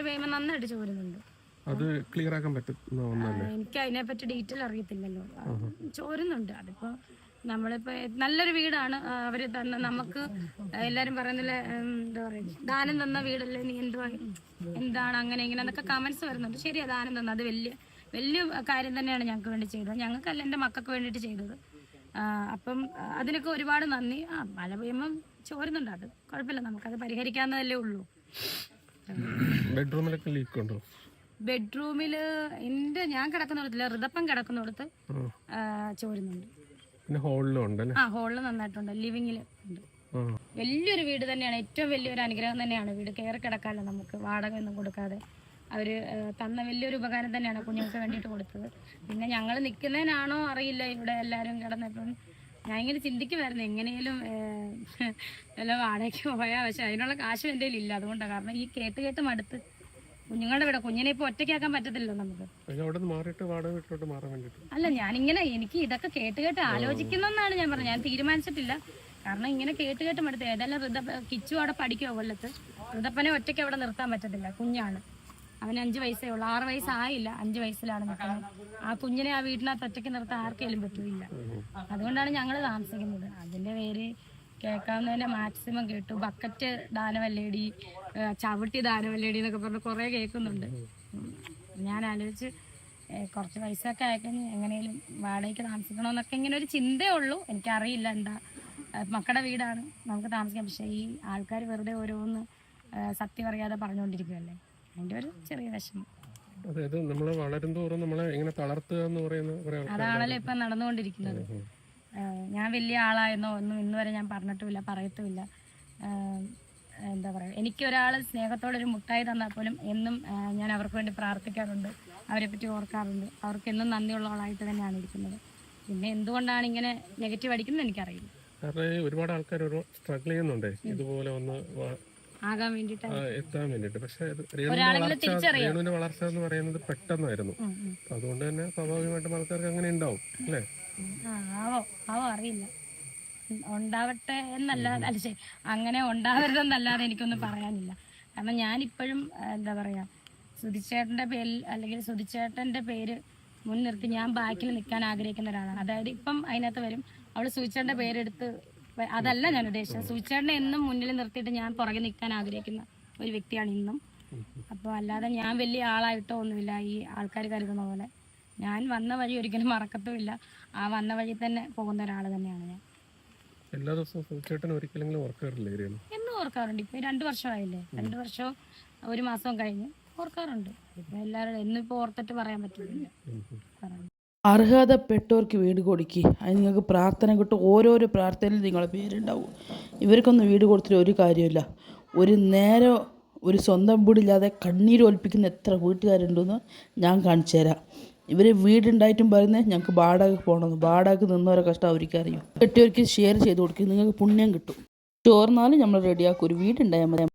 പെയ്യുമ്പോൾ നന്നായിട്ട് ചോരുന്നുണ്ട്. അത് ക്ലിയർ ആക്കാൻ പറ്റുന്ന ഒന്നല്ലേ? എനിക്ക് അതിനെപ്പറ്റി ഡീറ്റെയിൽ അറിയത്തില്ലല്ലോ. ചോരുന്നുണ്ട്. അതിപ്പോൾ നമ്മളിപ്പോൾ നല്ലൊരു വീടാണ് അവർ തന്നെ നമുക്ക് എല്ലാവരും പറയുന്നില്ല, എന്താ പറയുക, ദാനം തന്ന വീടല്ലേ നീ എന്താണ് അങ്ങനെ ഇങ്ങനെ എന്നൊക്കെ കമൻസ് വരുന്നുണ്ട്. ശരിയാ, ദാനം തന്ന അത് വലിയ വലിയ കാര്യം തന്നെയാണ് ഞങ്ങൾക്ക് വേണ്ടി ചെയ്തത്. ഞങ്ങൾക്കല്ല, എൻ്റെ മക്കൾക്ക് വേണ്ടിയിട്ട് ചെയ്തത്. അപ്പം അതിനൊക്കെ ഒരുപാട് നന്ദി. മഴ പെയ്യുമ്പം ചോരുന്നുണ്ട്, അത് കുഴപ്പമില്ല, നമുക്കത് പരിഹരിക്കാവുന്നതല്ലേ ഉള്ളൂ. ബെഡ്റൂമിലൊക്കെ ലീക്ക് ഉണ്ടോ? ബെഡ്റൂമില് ഞാൻ കിടക്കുന്നിടത്തില്ല, ഋതപ്പം കിടക്കുന്നിടത്ത് ചോരുന്നുണ്ട്. പിന്നെ ഹോളിലും ഉണ്ടല്ലേ? ഹോളിൽ നന്നായിട്ടുണ്ട്, ലിവിങ്ങില് ഉണ്ട്. വലിയൊരു വീട് തന്നെയാണ്, ഏറ്റവും വലിയൊരു അനുഗ്രഹം തന്നെയാണ് വീട്. കയറി കിടക്കാമല്ലോ നമുക്ക്, വാടക ഒന്നും കൊടുക്കാതെ അവർ തന്ന വലിയൊരു ഉപകാരം തന്നെയാണ് കുഞ്ഞുങ്ങൾക്ക് വേണ്ടിയിട്ട് കൊടുത്തത്. പിന്നെ ഞങ്ങൾ നിൽക്കുന്നതിനാണോ അറിയില്ല, ഇവിടെ എല്ലാവരും കിടന്നപ്പം ഞാൻ ഇങ്ങനെ ചിന്തിക്കുമായിരുന്നു എങ്ങനെയും എല്ലാം വാടകയ്ക്ക് പോയാൽ, പക്ഷെ അതിനുള്ള കാശും എൻ്റെ കയ്യിലില്ല. അതുകൊണ്ടാണ്, കാരണം ഈ കേട്ട് മടുത്ത് കുഞ്ഞുങ്ങളുടെ വീട്, കുഞ്ഞിനെ ഇപ്പോൾ ഒറ്റയ്ക്കാക്കാൻ പറ്റത്തില്ലല്ലോ നമുക്ക്. അല്ല, ഞാനിങ്ങനെ എനിക്ക് ഇതൊക്കെ കേട്ട് ആലോചിക്കുന്നെന്നാണ് ഞാൻ പറഞ്ഞത്. ഞാൻ തീരുമാനിച്ചിട്ടില്ല, കാരണം ഇങ്ങനെ കേട്ട് മടുത്ത്. ഏതായാലും കിച്ചു അവിടെ പഠിക്കുമോ കൊല്ലത്ത്, ഋതപ്പനെ ഒറ്റയ്ക്ക് അവിടെ നിർത്താൻ പറ്റത്തില്ല, കുഞ്ഞാണ്. അവന് 5 വയസ്സേ ഉള്ളൂ, 6 വയസ്സായില്ല, 5 വയസ്സിലാണ് നിൽക്കുന്നത്. ആ കുഞ്ഞിനെ ആ വീടിനകത്ത് ഒറ്റയ്ക്ക് നിർത്താൻ ആർക്കെങ്കിലും പറ്റില്ല. അതുകൊണ്ടാണ് ഞങ്ങൾ താമസിക്കുന്നത്. അതിൻ്റെ പേര് കേൾക്കാവുന്നതിൻ്റെ മാക്സിമം കേട്ടു. ബക്കറ്റ് ദാനവല്ലേടി, ചവിട്ടി ദാനവല്ലേടി എന്നൊക്കെ പറഞ്ഞ് കുറേ കേൾക്കുന്നുണ്ട്. ഞാൻ ആലോചിച്ച് കുറച്ച് പൈസയൊക്കെ അയക്കഞ്ഞ് എങ്ങനെയും വാടകയ്ക്ക് താമസിക്കണമെന്നൊക്കെ ഇങ്ങനെ ഒരു ചിന്തയേ ഉള്ളൂ. എനിക്കറിയില്ല എന്താ, മക്കളുടെ വീടാണ്, നമുക്ക് താമസിക്കാം. പക്ഷേ ഈ ആൾക്കാർ വെറുതെ ഓരോന്ന് സത്യം അറിയാതെ പറഞ്ഞുകൊണ്ടിരിക്കുകയല്ലേ, അതിൻ്റെ ഒരു ചെറിയ വിഷമം. അതായത് നമ്മൾ വളരും തോറും നമ്മളെ ഇങ്ങനെ തളർത്തുക എന്ന് പറയുന്ന അതാണല്ലോ ഇപ്പം നടന്നുകൊണ്ടിരിക്കുന്നത്. ഞാൻ വലിയ ആളായെന്നോ ഒന്നും ഇന്ന് വരെ ഞാൻ പറഞ്ഞിട്ടുമില്ല, പറയത്തുമില്ല. എന്താ പറയുക, എനിക്കൊരാൾ സ്നേഹത്തോടൊരു മുട്ടായി തന്നാൽ പോലും എന്നും ഞാൻ അവർക്ക് വേണ്ടി പ്രാർത്ഥിക്കാറുണ്ട്, അവരെപ്പറ്റി ഓർക്കാറുണ്ട്. അവർക്ക് എന്നും നന്ദിയുള്ളവളായിട്ട് തന്നെയാണ് ഇരിക്കുന്നത്. പിന്നെ എന്തുകൊണ്ടാണ് ഇങ്ങനെ നെഗറ്റീവ് അടിക്കുന്നത് എനിക്കറിയില്ല. കാരണം ഒരുപാട് ആൾക്കാർ സ്ട്രഗിൾ ചെയ്യുന്നുണ്ട് ഇതുപോലെ ഒന്ന് ആകാൻ വേണ്ടിയിട്ട്, എത്താൻ വേണ്ടിയിട്ട്. പക്ഷെ രേണുവിന്റെ വളർച്ച എന്ന് പറയുന്നത് പെട്ടെന്നായിരുന്നു. അതുകൊണ്ട് തന്നെ സ്വാഭാവികമായിട്ടും ആൾക്കാർക്ക് അങ്ങനെ ഉണ്ടാവും അല്ലേ? ആവോ അറിയില്ല, ഉണ്ടാവട്ടെ എന്നല്ല, അല്ല ശരി, അങ്ങനെ ഉണ്ടാവരുതെന്നല്ലാതെ എനിക്കൊന്നും പറയാനില്ല. കാരണം ഞാനിപ്പോഴും എന്താ പറയുക, സുധിച്ചേട്ടൻ്റെ പേരിൽ അല്ലെങ്കിൽ സുധിച്ചേട്ടൻ്റെ പേര് മുൻനിർത്തി ഞാൻ ബാക്കിൽ നിൽക്കാൻ ആഗ്രഹിക്കുന്ന ഒരാളാണ്. അതായത് ഇപ്പം അതിനകത്ത് വരും, അവൾ സുധിച്ചേട്ടൻ്റെ പേരെടുത്ത്, അതല്ല ഞാൻ ഉദ്ദേശിച്ചത്. സുധിച്ചേട്ടനെ എന്നും മുന്നിൽ നിർത്തിയിട്ട് ഞാൻ പുറകെ നിൽക്കാൻ ആഗ്രഹിക്കുന്ന ഒരു വ്യക്തിയാണ് ഇന്നും. അപ്പോൾ അല്ലാതെ ഞാൻ വലിയ ആളായിട്ടോ ഒന്നുമില്ല ഈ ആൾക്കാർ കരുതുന്ന പോലെ. ഞാൻ വന്ന വഴി ഒരിക്കലും മറക്കത്തുമില്ല, ആ വന്ന വഴി തന്നെ പോകുന്ന ഒരാൾ തന്നെയാണ് ഞാൻ. എല്ലാ ദിവസവും സുധിച്ചേട്ടൻ ഒരിക്കലെങ്കിലും ഓർക്കാറില്ലേ? എന്നും ഓർക്കാറുണ്ട്. ഇപ്പം 2 വർഷമായില്ലേ, 2 വർഷവും 1 മാസവും കഴിഞ്ഞ് ഓർക്കാറുണ്ട്. ഇപ്പം എല്ലാവരും എന്നിപ്പോൾ ഓർത്തിട്ട് പറയാൻ പറ്റില്ല. അർഹതപ്പെട്ടവർക്ക് വീട് കൊടുക്കുക, അത് നിങ്ങൾക്ക് പ്രാർത്ഥന കിട്ടും. ഓരോരോ പ്രാർത്ഥനയിൽ നിങ്ങളുടെ പേരുണ്ടാവും. ഇവർക്കൊന്നും വീട് കൊടുത്തിട്ട് ഒരു കാര്യമില്ല. ഒരു നേരം ഒരു സ്വന്തം വീടില്ലാതെ കണ്ണീരൊലിപ്പിക്കുന്ന എത്ര വീട്ടുകാരുണ്ടെന്ന് ഞാൻ കാണിച്ചു തരാം. ഇവർ വീടുണ്ടായിട്ടും പറയുന്നത് ഞങ്ങൾക്ക് വാടകയ്ക്ക് പോകണമെന്ന്. വാടകയ്ക്ക് നിന്നവരെ കഷ്ടം അവർക്ക് അറിയും. കെട്ടിയവർക്ക് ഷെയർ ചെയ്ത് കൊടുക്കുക, നിങ്ങൾക്ക് പുണ്യം കിട്ടും. ചോർന്നാലും നമ്മൾ റെഡിയാക്കും. ഒരു വീടുണ്ടായാൽ മതി.